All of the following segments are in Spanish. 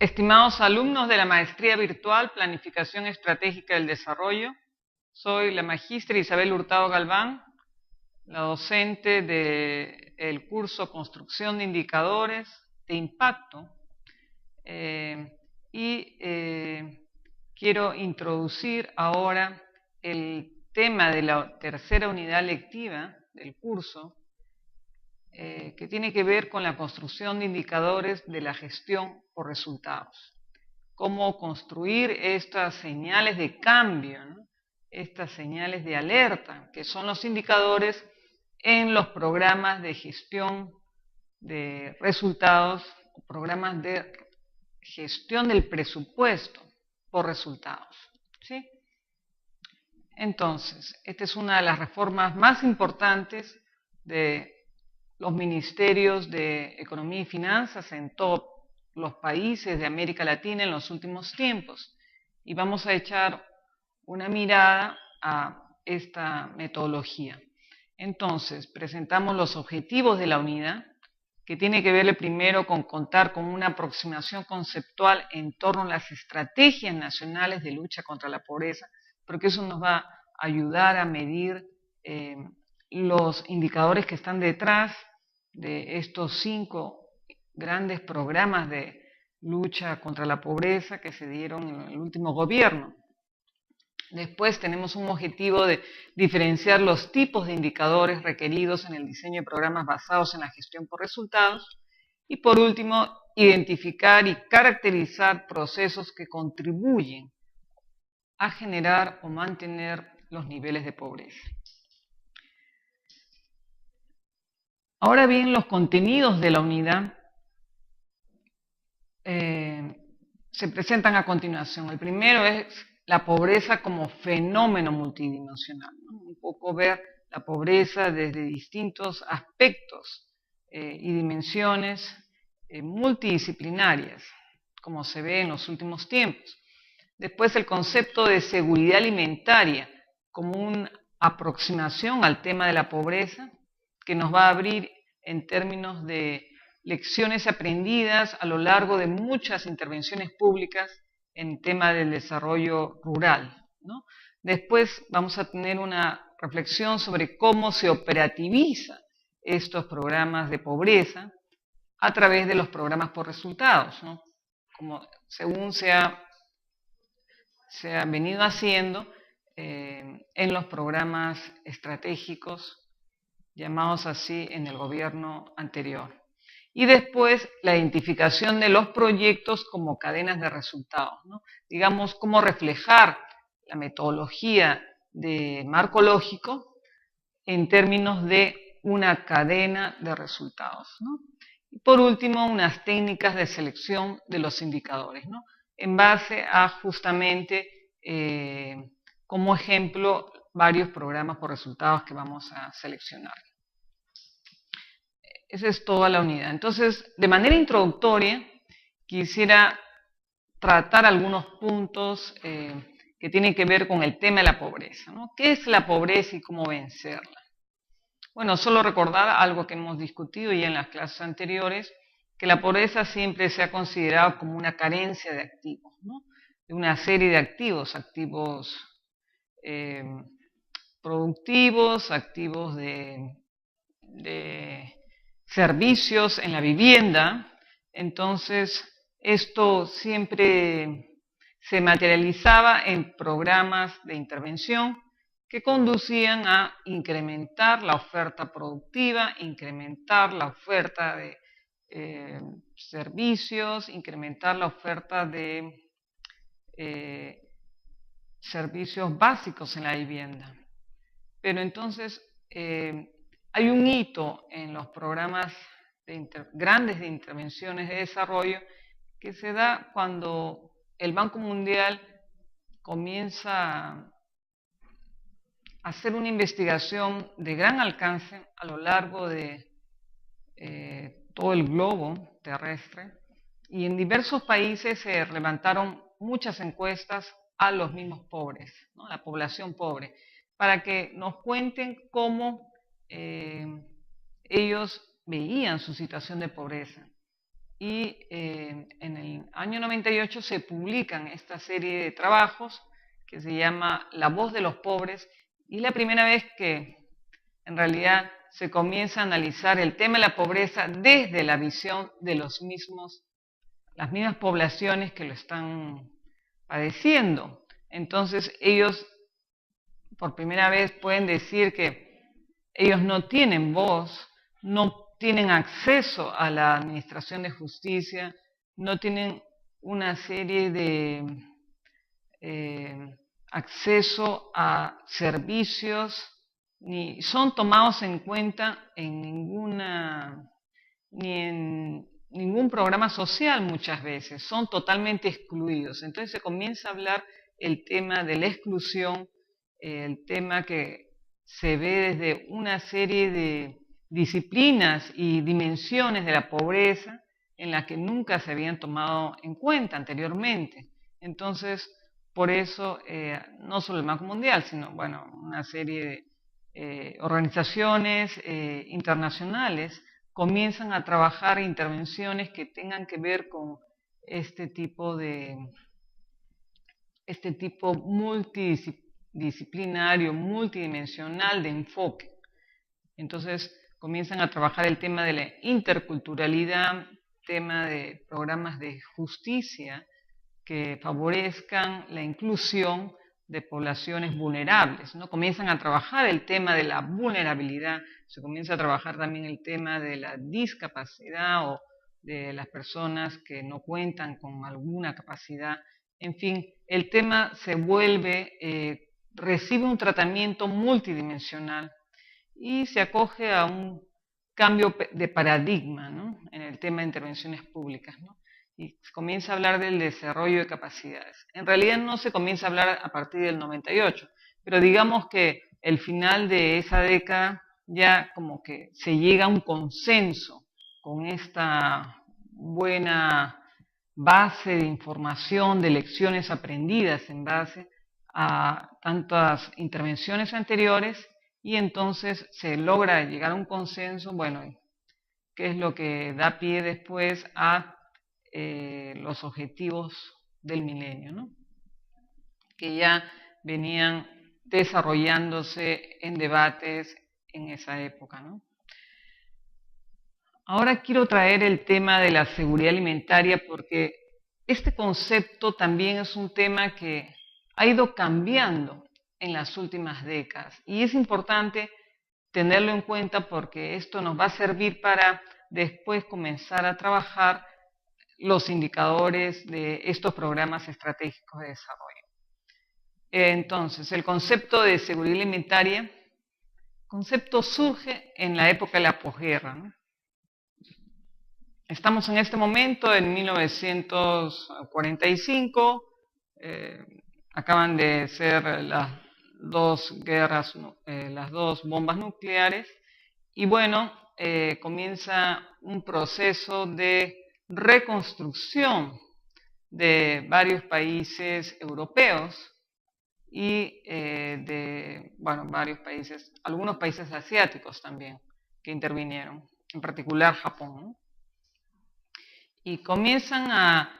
Estimados alumnos de la Maestría Virtual Planificación Estratégica del Desarrollo, soy la magistra Isabel Hurtado Galván, la docente del curso Construcción de Indicadores de Impacto, quiero introducir ahora el tema de la tercera unidad lectiva del curso, que tiene que ver con la construcción de indicadores de la gestión por resultados. Cómo construir estas señales de cambio, ¿no? Estas señales de alerta, que son los indicadores en los programas de gestión de resultados, programas de gestión del presupuesto por resultados, ¿sí? Entonces, esta es una de las reformas más importantes de los ministerios de Economía y Finanzas en todos los países de América Latina en los últimos tiempos. Y vamos a echar una mirada a esta metodología. Entonces, presentamos los objetivos de la unidad, que tiene que ver primero con contar con una aproximación conceptual en torno a las estrategias nacionales de lucha contra la pobreza, porque eso nos va a ayudar a medir los indicadores que están detrás de estos 5 grandes programas de lucha contra la pobreza que se dieron en el último gobierno. Después tenemos un objetivo de diferenciar los tipos de indicadores requeridos en el diseño de programas basados en la gestión por resultados. Y por último, identificar y caracterizar procesos que contribuyen a generar o mantener los niveles de pobreza. Ahora bien, los contenidos de la unidad se presentan a continuación. El primero es la pobreza como fenómeno multidimensional, ¿no? Un poco ver la pobreza desde distintos aspectos y dimensiones multidisciplinarias, como se ve en los últimos tiempos. Después el concepto de seguridad alimentaria como una aproximación al tema de la pobreza, que nos va a abrir en términos de lecciones aprendidas a lo largo de muchas intervenciones públicas en tema del desarrollo rural, ¿no? Después vamos a tener una reflexión sobre cómo se operativizan estos programas de pobreza a través de los programas por resultados, ¿no? Como según se ha venido haciendo en los programas estratégicos llamados así en el gobierno anterior. Y después la identificación de los proyectos como cadenas de resultados, ¿no? Digamos, cómo reflejar la metodología de marco lógico en términos de una cadena de resultados, ¿no? Y por último, unas técnicas de selección de los indicadores, ¿no? En base a justamente, como ejemplo, varios programas por resultados que vamos a seleccionar. Esa es toda la unidad. Entonces, de manera introductoria, quisiera tratar algunos puntos que tienen que ver con el tema de la pobreza, ¿no? ¿Qué es la pobreza y cómo vencerla? Bueno, solo recordar algo que hemos discutido ya en las clases anteriores, que la pobreza siempre se ha considerado como una carencia de activos, ¿no? De una serie de activos, activos productivos, activos de servicios en la vivienda. Entonces, esto siempre se materializaba en programas de intervención que conducían a incrementar la oferta productiva, incrementar la oferta de servicios, incrementar la oferta de servicios básicos en la vivienda. Pero entonces hay un hito en los programas grandes de intervenciones de desarrollo que se da cuando el Banco Mundial comienza a hacer una investigación de gran alcance a lo largo de todo el globo terrestre, y en diversos países se levantaron muchas encuestas a los mismos pobres, ¿no? La población pobre, para que nos cuenten cómo ellos veían su situación de pobreza. Y en el año 98 se publican esta serie de trabajos que se llama La voz de los pobres, y es la primera vez que en realidad se comienza a analizar el tema de la pobreza desde la visión de las mismas poblaciones que lo están padeciendo. Entonces ellos por primera vez pueden decir que ellos no tienen voz, no tienen acceso a la administración de justicia, no tienen una serie de acceso a servicios, ni son tomados en cuenta ni en ningún programa social muchas veces, son totalmente excluidos. Entonces se comienza a hablar el tema de la exclusión, el tema que se ve desde una serie de disciplinas y dimensiones de la pobreza en las que nunca se habían tomado en cuenta anteriormente. Entonces, por eso, no solo el Banco Mundial, sino bueno, una serie de organizaciones internacionales comienzan a trabajar intervenciones que tengan que ver con este tipo multidisciplinario, multidimensional de enfoque. Entonces comienzan a trabajar el tema de la interculturalidad, tema de programas de justicia que favorezcan la inclusión de poblaciones vulnerables, ¿no? Comienzan a trabajar el tema de la vulnerabilidad, se comienza a trabajar también el tema de la discapacidad o de las personas que no cuentan con alguna capacidad. En fin, el tema se vuelve, recibe un tratamiento multidimensional y se acoge a un cambio de paradigma, ¿no? En el tema de intervenciones públicas, ¿no? Y se comienza a hablar del desarrollo de capacidades. En realidad no se comienza a hablar a partir del 98, pero digamos que el final de esa década ya como que se llega a un consenso con esta buena base de información, de lecciones aprendidas en base a tantas intervenciones anteriores, y entonces se logra llegar a un consenso, bueno, que es lo que da pie después a los objetivos del milenio, ¿no? Que ya venían desarrollándose en debates en esa época, ¿no? Ahora quiero traer el tema de la seguridad alimentaria porque este concepto también es un tema que ha ido cambiando en las últimas décadas y es importante tenerlo en cuenta porque esto nos va a servir para después comenzar a trabajar los indicadores de estos programas estratégicos de desarrollo. Entonces, el concepto de seguridad alimentaria, concepto surge en la época de la posguerra, ¿no? Estamos en este momento en 1945, acaban de ser las dos guerras, las dos bombas nucleares, y bueno, comienza un proceso de reconstrucción de varios países europeos y varios países, algunos países asiáticos también que intervinieron, en particular Japón, ¿no? Y comienzan a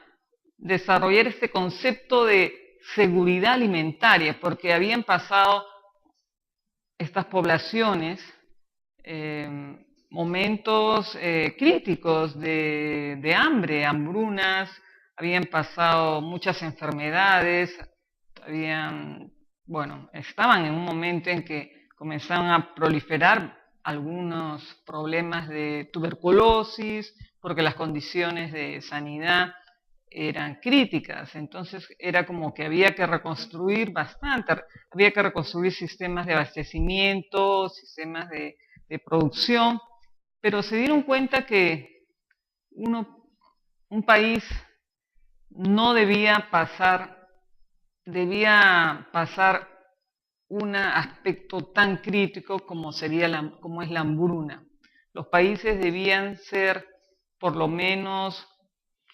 desarrollar este concepto de seguridad alimentaria, porque habían pasado estas poblaciones momentos críticos de hambre, hambrunas, habían pasado muchas enfermedades, estaban en un momento en que comenzaban a proliferar algunos problemas de tuberculosis, porque las condiciones de sanidad eran críticas, entonces era como que había que reconstruir bastante, había que reconstruir sistemas de abastecimiento, sistemas de producción, pero se dieron cuenta que un país no debía pasar un aspecto tan crítico como como es la hambruna. Los países debían ser por lo menos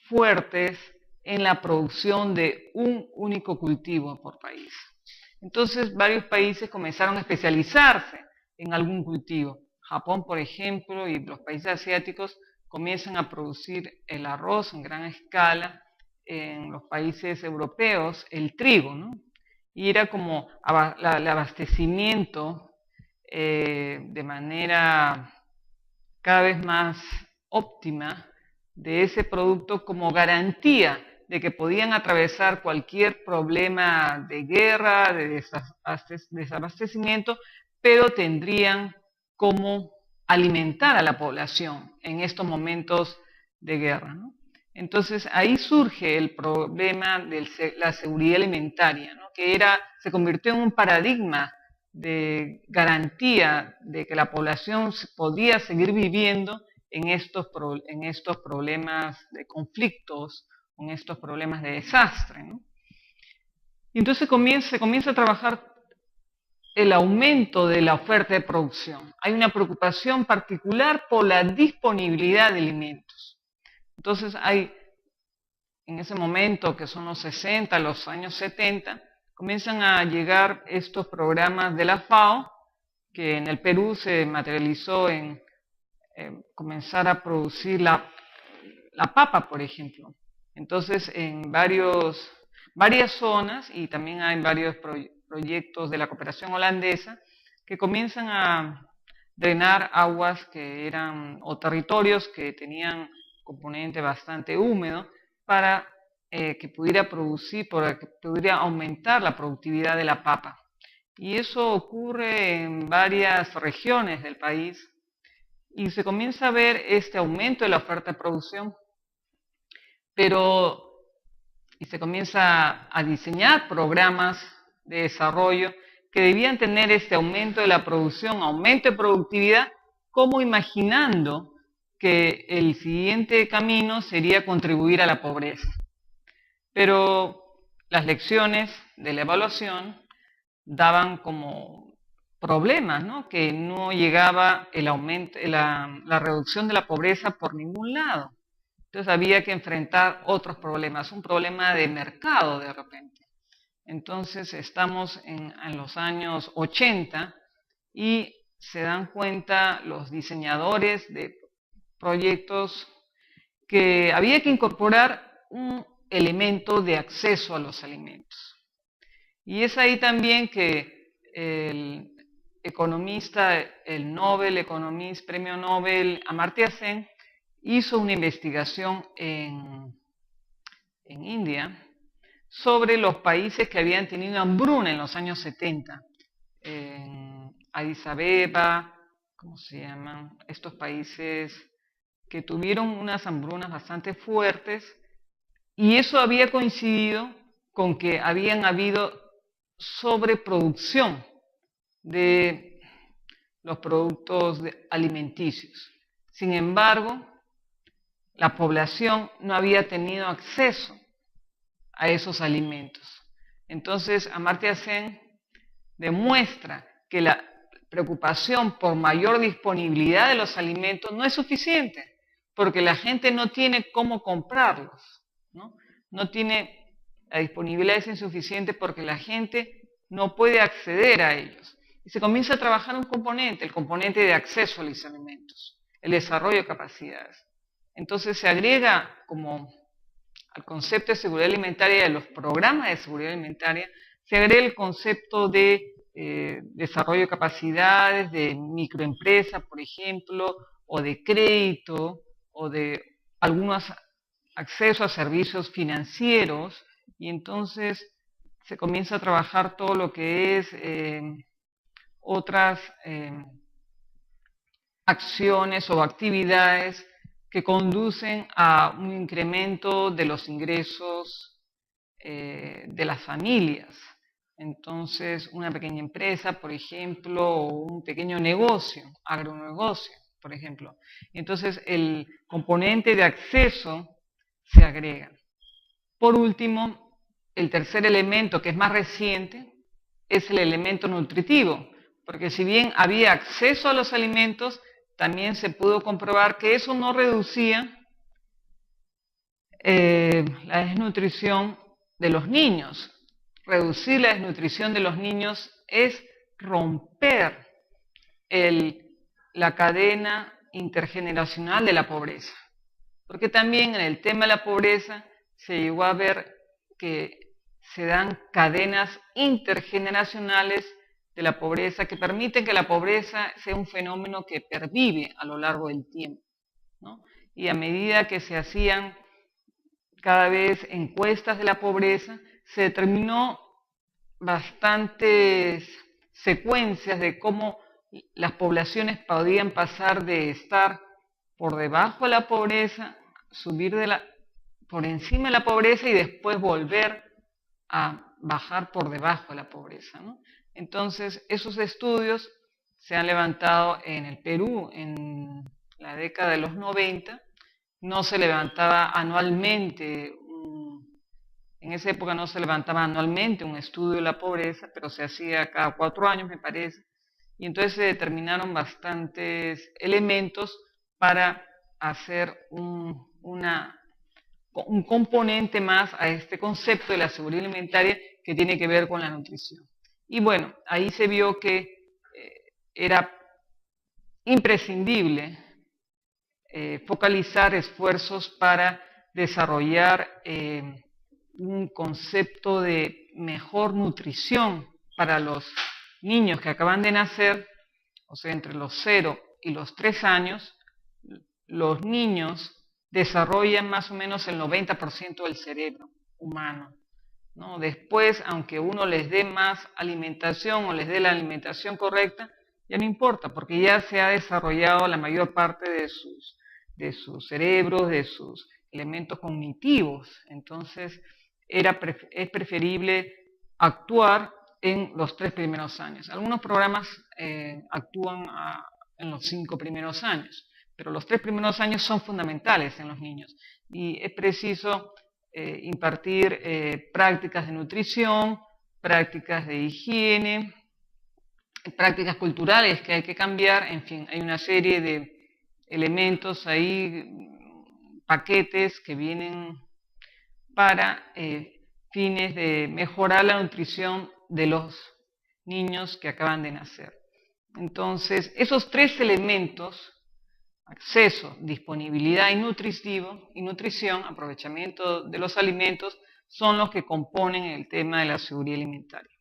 fuertes en la producción de un único cultivo por país. Entonces varios países comenzaron a especializarse en algún cultivo. Japón, por ejemplo, y los países asiáticos comienzan a producir el arroz en gran escala, en los países europeos el trigo, ¿no? Y era como el abastecimiento de manera cada vez más óptima de ese producto como garantía de que podían atravesar cualquier problema de guerra, de desabastecimiento, pero tendrían cómo alimentar a la población en estos momentos de guerra, ¿no? Entonces ahí surge el problema de la seguridad alimentaria, ¿no? Que se convirtió en un paradigma de garantía de que la población podía seguir viviendo en estos problemas de conflictos, en estos problemas de desastre, ¿no? Y entonces se comienza a trabajar el aumento de la oferta de producción. Hay una preocupación particular por la disponibilidad de alimentos. Entonces en ese momento, que son los 60, los años 70, comienzan a llegar estos programas de la FAO, que en el Perú se materializó en comenzar a producir la papa, por ejemplo. Entonces, en varias zonas, y también hay varios proyectos de la cooperación holandesa, que comienzan a drenar aguas o territorios que tenían componente bastante húmedo, para que pudiera aumentar la productividad de la papa. Y eso ocurre en varias regiones del país, y se comienza a ver este aumento de la oferta de producción, y se comienza a diseñar programas de desarrollo que debían tener este aumento de la producción, aumento de productividad, como imaginando que el siguiente camino sería contribuir a la pobreza. Pero las lecciones de la evaluación daban como problemas, ¿no? Que no llegaba el aumento, la reducción de la pobreza por ningún lado. Entonces había que enfrentar otros problemas, un problema de mercado de repente. Entonces estamos en los años 80 y se dan cuenta los diseñadores de proyectos que había que incorporar un elemento de acceso a los alimentos. Y es ahí también que el economista, el premio Nobel Amartya Sen, hizo una investigación en India sobre los países que habían tenido hambruna en los años 70. En Addis Abeba, ¿cómo se llaman? Estos países que tuvieron unas hambrunas bastante fuertes, y eso había coincidido con que habían habido sobreproducción de los productos alimenticios. Sin embargo, la población no había tenido acceso a esos alimentos. Entonces, Amartya Sen demuestra que la preocupación por mayor disponibilidad de los alimentos no es suficiente, porque la gente no tiene cómo comprarlos, ¿no? La disponibilidad es insuficiente porque la gente no puede acceder a ellos. Y se comienza a trabajar un componente, el componente de acceso a los alimentos, el desarrollo de capacidades. Entonces se agrega como al concepto de seguridad alimentaria y a los programas de seguridad alimentaria, se agrega el concepto de desarrollo de capacidades, de microempresa, por ejemplo, o de crédito, o de algunos acceso a servicios financieros, y entonces se comienza a trabajar todo lo que es otras acciones o actividades que conducen a un incremento de los ingresos de las familias. Entonces, una pequeña empresa, por ejemplo, o un pequeño negocio, agronegocio, por ejemplo. Entonces, el componente de acceso se agrega. Por último, el tercer elemento, que es más reciente, es el elemento nutritivo, porque si bien había acceso a los alimentos, también se pudo comprobar que eso no reducía la desnutrición de los niños. Reducir la desnutrición de los niños es romper la cadena intergeneracional de la pobreza. Porque también en el tema de la pobreza se llegó a ver que se dan cadenas intergeneracionales de la pobreza que permiten que la pobreza sea un fenómeno que pervive a lo largo del tiempo, ¿no? Y a medida que se hacían cada vez encuestas de la pobreza, se determinó bastantes secuencias de cómo las poblaciones podían pasar de estar por debajo de la pobreza, subir por encima de la pobreza y después volver a bajar por debajo de la pobreza, ¿no? Entonces, esos estudios se han levantado en el Perú en la década de los 90. No se levantaba anualmente, en esa época no se levantaba anualmente un estudio de la pobreza, pero se hacía cada 4 años, me parece. Y entonces se determinaron bastantes elementos para hacer un componente más a este concepto de la seguridad alimentaria que tiene que ver con la nutrición. Y bueno, ahí se vio que era imprescindible focalizar esfuerzos para desarrollar un concepto de mejor nutrición para los niños que acaban de nacer, o sea, entre los 0 y los 3 años, los niños desarrollan más o menos el 90% del cerebro humano, ¿no? Después, aunque uno les dé más alimentación o les dé la alimentación correcta, ya no importa, porque ya se ha desarrollado la mayor parte de sus cerebros, de sus elementos cognitivos. Entonces, es preferible actuar en los 3 primeros años. Algunos programas actúan en los 5 primeros años, pero los 3 primeros años son fundamentales en los niños y es preciso impartir prácticas de nutrición, prácticas de higiene, prácticas culturales que hay que cambiar, en fin, hay una serie de elementos ahí, paquetes que vienen para fines de mejorar la nutrición de los niños que acaban de nacer. Entonces, esos 3 elementos, acceso, disponibilidad y nutrición, aprovechamiento de los alimentos, son los que componen el tema de la seguridad alimentaria.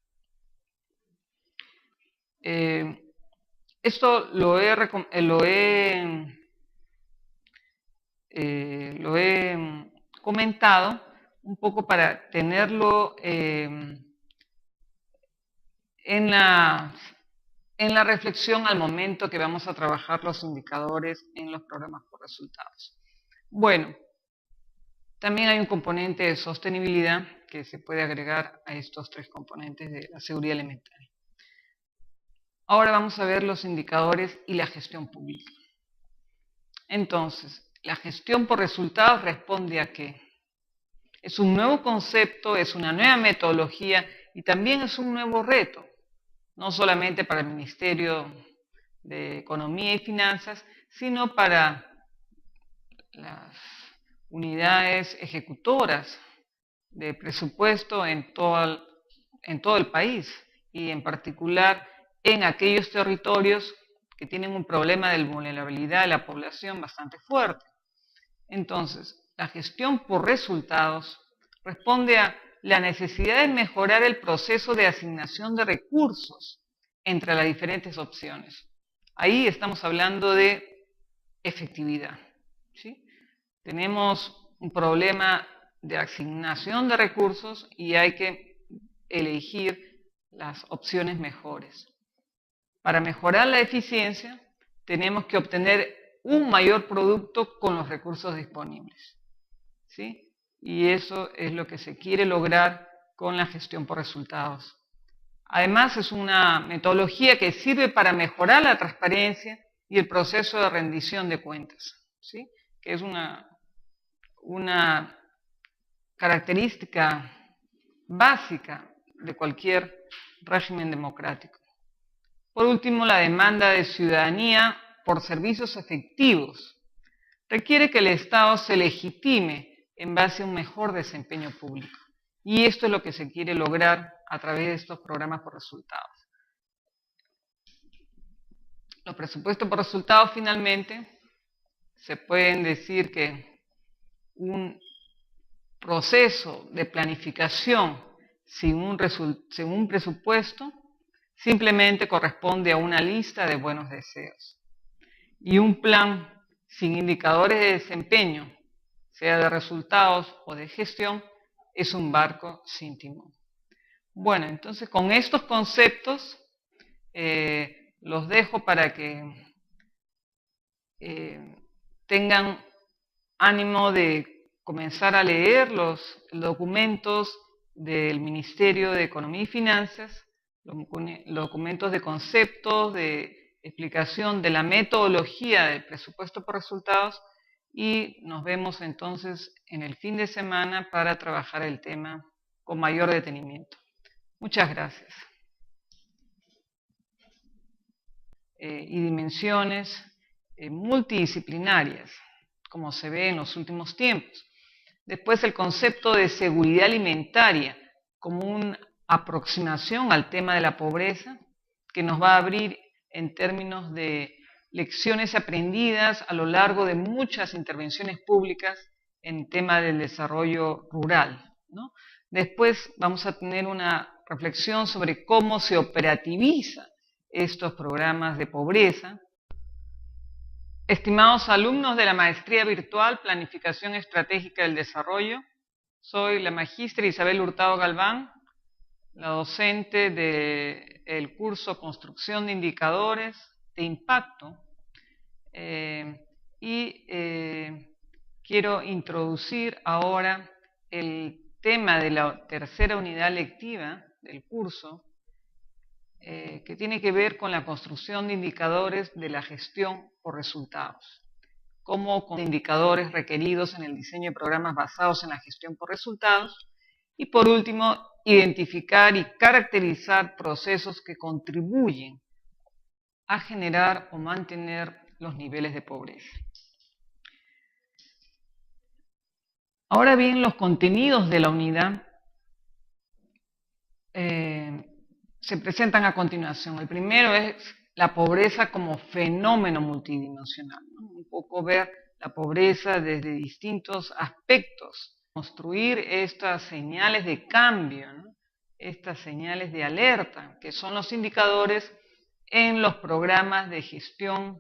Esto lo he comentado un poco para tenerlo en la reflexión al momento que vamos a trabajar los indicadores en los programas por resultados. Bueno, también hay un componente de sostenibilidad que se puede agregar a estos 3 componentes de la seguridad alimentaria. Ahora vamos a ver los indicadores y la gestión pública. Entonces, la gestión por resultados responde a qué. Es un nuevo concepto, es una nueva metodología y también es un nuevo reto, no solamente para el Ministerio de Economía y Finanzas, sino para las unidades ejecutoras de presupuesto en todo el país y en particular en aquellos territorios que tienen un problema de vulnerabilidad de la población bastante fuerte. Entonces, la gestión por resultados responde a la necesidad de mejorar el proceso de asignación de recursos entre las diferentes opciones. Ahí estamos hablando de efectividad, ¿sí? Tenemos un problema de asignación de recursos y hay que elegir las opciones mejores. Para mejorar la eficiencia, tenemos que obtener un mayor producto con los recursos disponibles, ¿sí? Y eso es lo que se quiere lograr con la gestión por resultados. Además, es una metodología que sirve para mejorar la transparencia y el proceso de rendición de cuentas, ¿sí? Que es una característica básica de cualquier régimen democrático. Por último, la demanda de ciudadanía por servicios efectivos requiere que el Estado se legitime en base a un mejor desempeño público. Y esto es lo que se quiere lograr a través de estos programas por resultados. Los presupuestos por resultados finalmente se pueden decir que un proceso de planificación sin un presupuesto simplemente corresponde a una lista de buenos deseos. Y un plan sin indicadores de desempeño, sea de resultados o de gestión, es un barco sin timón. Bueno, entonces con estos conceptos los dejo para que tengan ánimo de comenzar a leer los documentos del Ministerio de Economía y Finanzas, los documentos de conceptos, de explicación de la metodología del presupuesto por resultados, y nos vemos entonces en el fin de semana para trabajar el tema con mayor detenimiento. Muchas gracias. Y dimensiones multidisciplinarias, como se ve en los últimos tiempos. Después el concepto de seguridad alimentaria como una aproximación al tema de la pobreza que nos va a abrir en términos de lecciones aprendidas a lo largo de muchas intervenciones públicas en tema del desarrollo rural, ¿no? Después vamos a tener una reflexión sobre cómo se operativizan estos programas de pobreza. Estimados alumnos de la Maestría Virtual Planificación Estratégica del Desarrollo, soy la magistra Isabel Hurtado Galván, la docente del curso Construcción de Indicadores de Impacto, quiero introducir ahora el tema de la tercera unidad lectiva del curso, que tiene que ver con la construcción de indicadores de la gestión por resultados, como con indicadores requeridos en el diseño de programas basados en la gestión por resultados, y por último, identificar y caracterizar procesos que contribuyen a generar o mantener los niveles de pobreza. Ahora bien, los contenidos de la unidad se presentan a continuación. El primero es la pobreza como fenómeno multidimensional, ¿no? Un poco ver la pobreza desde distintos aspectos, construir estas señales de cambio, ¿no? Estas señales de alerta, que son los indicadores en los programas de gestión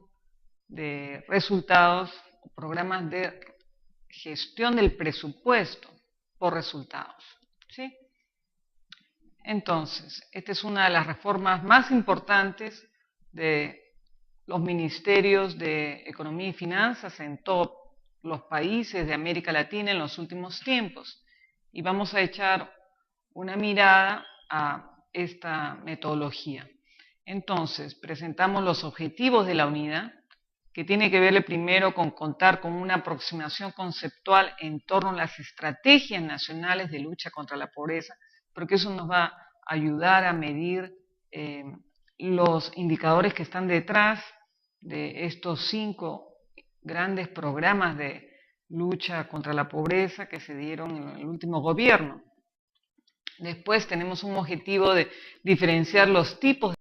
de resultados, programas de gestión del presupuesto por resultados, ¿sí? Entonces, esta es una de las reformas más importantes de los ministerios de Economía y Finanzas en todos los países de América Latina en los últimos tiempos. Y vamos a echar una mirada a esta metodología. Entonces, presentamos los objetivos de la unidad, que tiene que ver primero con contar con una aproximación conceptual en torno a las estrategias nacionales de lucha contra la pobreza, porque eso nos va a ayudar a medir los indicadores que están detrás de estos 5 grandes programas de lucha contra la pobreza que se dieron en el último gobierno. Después tenemos un objetivo de diferenciar los tipos